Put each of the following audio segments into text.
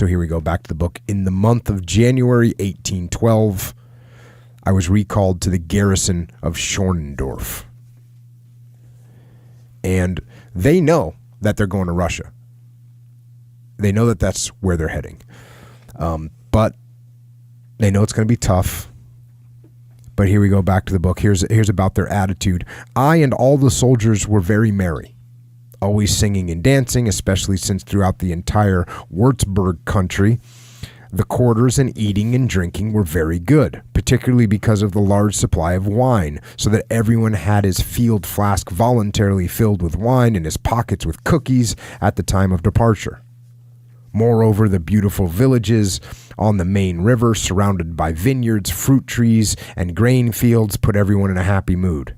So here we go, back to the book. In the month of January 1812, I was recalled to the garrison of Schorndorf. And they know that they're going to Russia. They know that that's where they're heading. But they know it's going to be tough. But here we go, back to the book. Here's about their attitude. I and all the soldiers were very merry, always singing and dancing, especially since throughout the entire Würzburg country, the quarters and eating and drinking were very good, particularly because of the large supply of wine, so that everyone had his field flask voluntarily filled with wine and his pockets with cookies at the time of departure. Moreover, the beautiful villages on the main river, surrounded by vineyards, fruit trees, and grain fields, put everyone in a happy mood.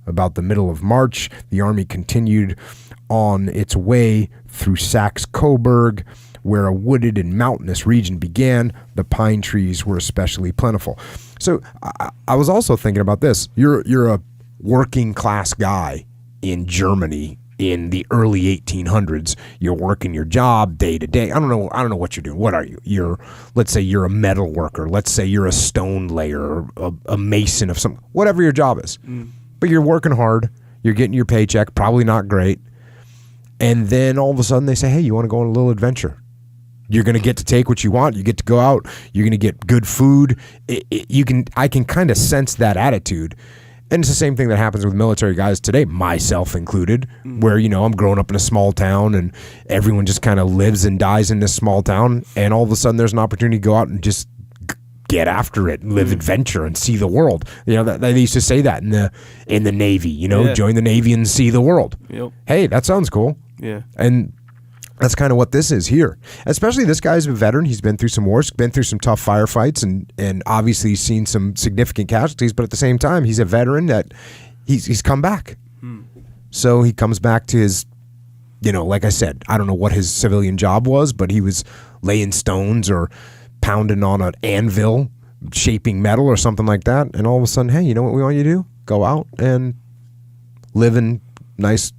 About the middle of March, the army continued on its way through Saxe-Coburg, where a wooded and mountainous region began. The pine trees were especially plentiful. So I was also thinking about this. You're a working class guy in Germany in the early 1800s. You're working your job day to day. I don't know what you're doing. What are you? Let's say you're a metal worker. Let's say you're a stone layer, or a mason of some, whatever your job is. But you're working hard. You're getting your paycheck, probably not great. And then all of a sudden they say, hey, you want to go on a little adventure? You're going to get to take what you want. You get to go out. You're going to get good food. I can kind of sense that attitude. And it's the same thing that happens with military guys today, myself included, where, I'm growing up in a small town and everyone just kind of lives and dies in this small town. And all of a sudden there's an opportunity to go out and just get after it and live adventure and see the world. They used to say that in the Navy, join the Navy and see the world. Yep. Hey, that sounds cool. Yeah. And that's kind of what this is here. Especially this guy's a veteran. He's been through some wars, been through some tough firefights, and obviously seen some significant casualties. But at the same time, he's a veteran that he's come back. So he comes back to his, like I said, I don't know what his civilian job was, but he was laying stones or pounding on an anvil, shaping metal or something like that. And all of a sudden, hey, you know what we want you to do? Go out and live in nice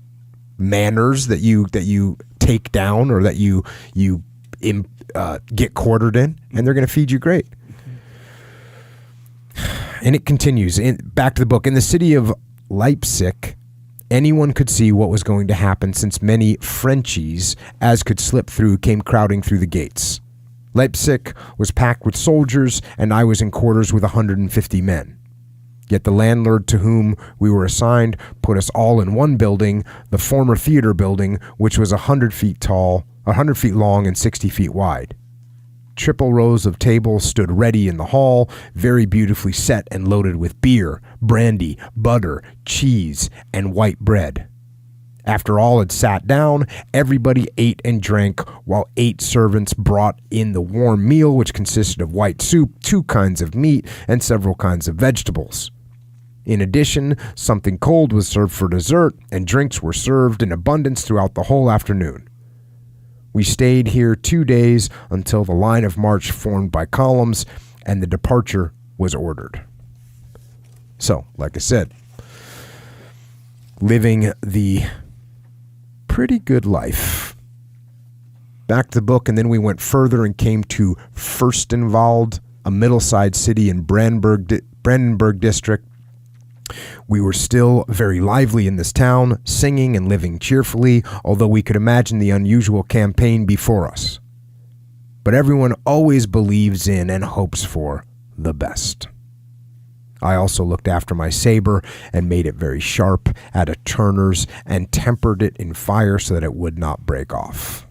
manners that you take down or that you get quartered in, and they're going to feed you great. And it continues. Back to the book. In the city of Leipzig, anyone could see what was going to happen, since many Frenchies, as could slip through, came crowding through the gates. Leipzig was packed with soldiers, and I was in quarters with 150 men. Yet the landlord to whom we were assigned put us all in one building, the former theater building, which was 100 feet tall, 100 feet long, and 60 feet wide. Triple rows of tables stood ready in the hall, very beautifully set and loaded with beer, brandy, butter, cheese, and white bread. After all had sat down, everybody ate and drank, while 8 servants brought in the warm meal, which consisted of white soup, 2 kinds of meat, and several kinds of vegetables. In addition, something cold was served for dessert, and drinks were served in abundance throughout the whole afternoon. We stayed here 2 days until the line of march formed by columns and the departure was ordered. So, like I said, living the pretty good life. Back to the book, and then we went further and came to Fürstenwald, a middle-sized city in Brandenburg district. We were still very lively in this town, singing and living cheerfully, although we could imagine the unusual campaign before us. But everyone always believes in and hopes for the best. I also looked after my saber and made it very sharp at a turner's and tempered it in fire so that it would not break off.